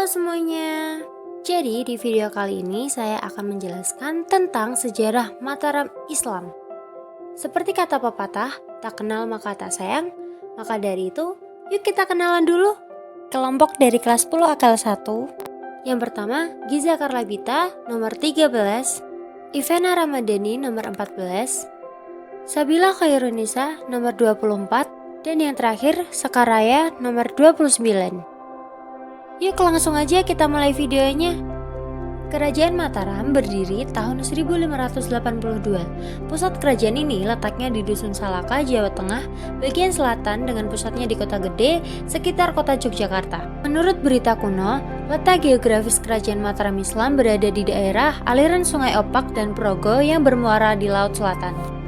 semuanya. Jadi di video kali ini saya akan menjelaskan tentang sejarah Mataram Islam. Seperti kata pepatah, tak kenal maka tak sayang. Maka dari itu, yuk kita kenalan dulu. Kelompok dari kelas 10 akal 1. Yang pertama, Giza Karlabita nomor 13, Ivana Ramadhani nomor 14, Sabila Khairunisa nomor 24, dan yang terakhir Sekaraya nomor 29. Yuk langsung aja kita mulai videonya. Kerajaan Mataram berdiri tahun 1582. Pusat kerajaan ini letaknya di Dusun Salaka, Jawa Tengah, bagian selatan dengan pusatnya di Kota Gede, sekitar kota Yogyakarta. Menurut berita kuno, letak geografis kerajaan Mataram Islam berada di daerah aliran Sungai Opak dan Progo yang bermuara di Laut Selatan.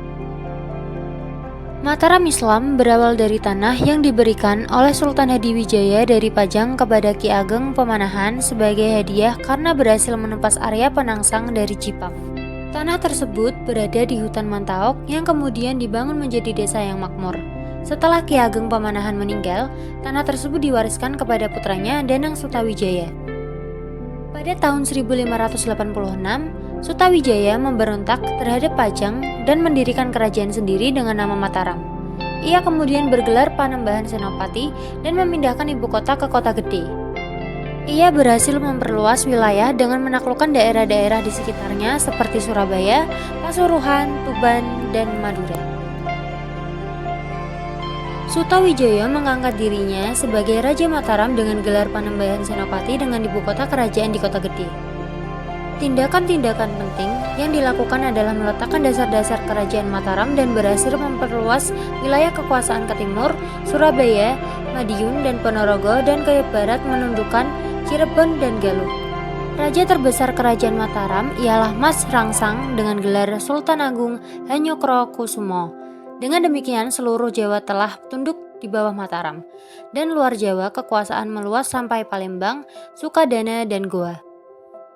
Mataram Islam berawal dari tanah yang diberikan oleh Sultan Hadiwijaya dari Pajang kepada Ki Ageng Pemanahan sebagai hadiah karena berhasil menumpas area Penangsang dari Jipang. Tanah tersebut berada di hutan Mantaok yang kemudian dibangun menjadi desa yang makmur. Setelah Ki Ageng Pemanahan meninggal, tanah tersebut diwariskan kepada putranya Danang Sutawijaya. Pada tahun 1586, Sutawijaya memberontak terhadap Pajang dan mendirikan kerajaan sendiri dengan nama Mataram. Ia kemudian bergelar Panembahan Senopati dan memindahkan ibu kota ke Kota Gede. Ia berhasil memperluas wilayah dengan menaklukkan daerah-daerah di sekitarnya seperti Surabaya, Pasuruan, Tuban, dan Madura. Sutawijaya mengangkat dirinya sebagai Raja Mataram dengan gelar Panembahan Senopati dengan ibu kota kerajaan di Kota Gede. Tindakan-tindakan penting yang dilakukan adalah meletakkan dasar-dasar kerajaan Mataram dan berhasil memperluas wilayah kekuasaan ke timur, Surabaya, Madiun, dan Ponorogo, dan ke barat menundukkan Cirebon dan Galuh. Raja terbesar kerajaan Mataram ialah Mas Rangsang dengan gelar Sultan Agung Hanyokrokusumo. Dengan demikian seluruh Jawa telah tunduk di bawah Mataram, dan luar Jawa kekuasaan meluas sampai Palembang, Sukadana, dan Goa.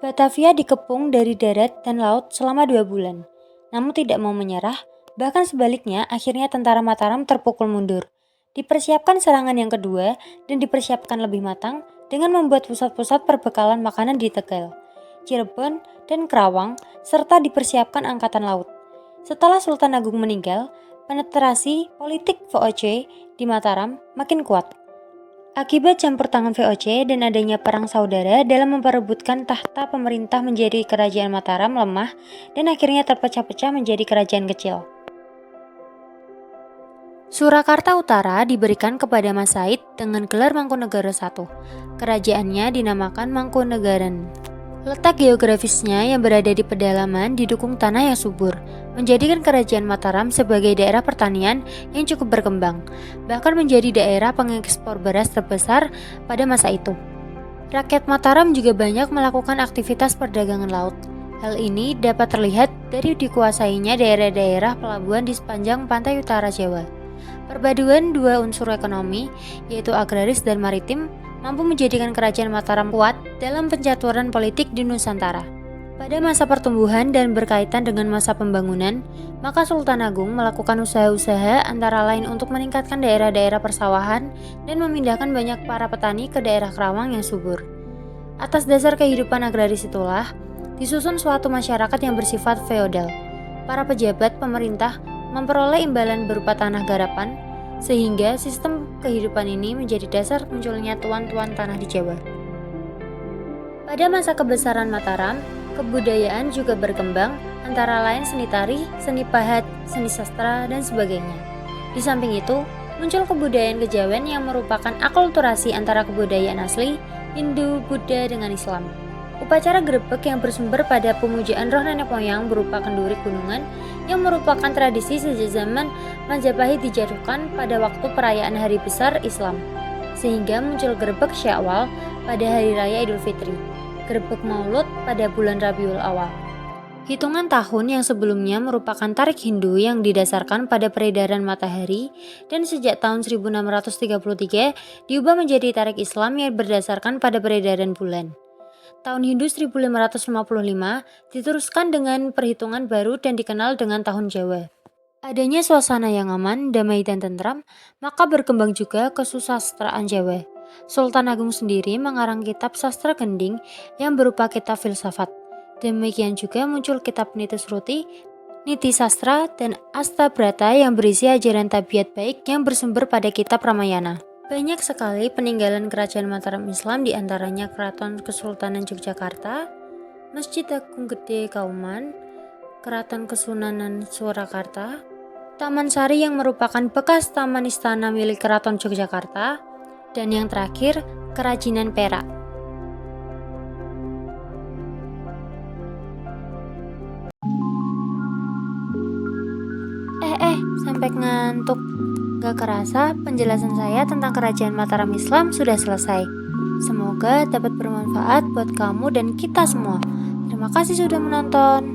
Batavia dikepung dari darat dan laut selama 2 bulan, namun tidak mau menyerah, bahkan sebaliknya akhirnya tentara Mataram terpukul mundur. Dipersiapkan serangan yang kedua dan dipersiapkan lebih matang dengan membuat pusat-pusat perbekalan makanan di Tegal, Cirebon, dan Kerawang, serta dipersiapkan angkatan laut. Setelah Sultan Agung meninggal, penetrasi politik VOC di Mataram makin kuat. Akibat campur tangan VOC dan adanya perang saudara dalam memperebutkan tahta pemerintah menjadi kerajaan Mataram lemah dan akhirnya terpecah-pecah menjadi kerajaan kecil. Surakarta Utara diberikan kepada Mas Said dengan gelar Mangkunegara I. Kerajaannya dinamakan Mangkunegaran. Letak geografisnya yang berada di pedalaman didukung tanah yang subur, menjadikan kerajaan Mataram sebagai daerah pertanian yang cukup berkembang, bahkan menjadi daerah pengekspor beras terbesar pada masa itu. Rakyat Mataram juga banyak melakukan aktivitas perdagangan laut. Hal ini dapat terlihat dari dikuasainya daerah-daerah pelabuhan di sepanjang pantai utara Jawa. Perpaduan dua unsur ekonomi, yaitu agraris dan maritim, mampu menjadikan kerajaan Mataram kuat dalam pencaturan politik di Nusantara. Pada masa pertumbuhan dan berkaitan dengan masa pembangunan, maka Sultan Agung melakukan usaha-usaha antara lain untuk meningkatkan daerah-daerah persawahan dan memindahkan banyak para petani ke daerah Kerawang yang subur. Atas dasar kehidupan agraris itulah, disusun suatu masyarakat yang bersifat feodal. Para pejabat pemerintah memperoleh imbalan berupa tanah garapan, sehingga sistem kehidupan ini menjadi dasar munculnya tuan-tuan tanah di Jawa. Pada masa kebesaran Mataram, kebudayaan juga berkembang, antara lain seni tari, seni pahat, seni sastra, dan sebagainya. Di samping itu, muncul kebudayaan kejawen yang merupakan akulturasi antara kebudayaan asli, Hindu, Buddha, dengan Islam. Upacara grebek yang bersumber pada pemujaan roh nenek moyang berupa kenduri gunungan yang merupakan tradisi sejak zaman Majapahit dijatuhkan pada waktu perayaan hari besar Islam, sehingga muncul grebek Syawal pada hari raya Idul Fitri, grebek Maulud pada bulan Rabiul Awal. Hitungan tahun yang sebelumnya merupakan tarik Hindu yang didasarkan pada peredaran matahari dan sejak tahun 1633 diubah menjadi tarik Islam yang berdasarkan pada peredaran bulan. Tahun Hindu 1555 diteruskan dengan perhitungan baru dan dikenal dengan Tahun Jawa. Adanya suasana yang aman, damai dan tentram, maka berkembang juga kesusastraan Jawa. Sultan Agung sendiri mengarang kitab sastra Gending yang berupa kitab filsafat. Demikian juga muncul kitab Niti Sruti, Niti Sastra, dan Astabrata yang berisi ajaran tabiat baik yang bersumber pada kitab Ramayana. Banyak sekali peninggalan kerajaan Mataram Islam, diantaranya Keraton Kesultanan Yogyakarta, Masjid Agung Gede Kauman, Keraton Kesunanan Surakarta, Taman Sari yang merupakan bekas taman istana milik Keraton Yogyakarta, dan yang terakhir, Kerajinan Perak. Sampai ngantuk. Gak kerasa penjelasan saya tentang kerajaan Mataram Islam sudah selesai. Semoga dapat bermanfaat buat kamu dan kita semua. Terima kasih sudah menonton.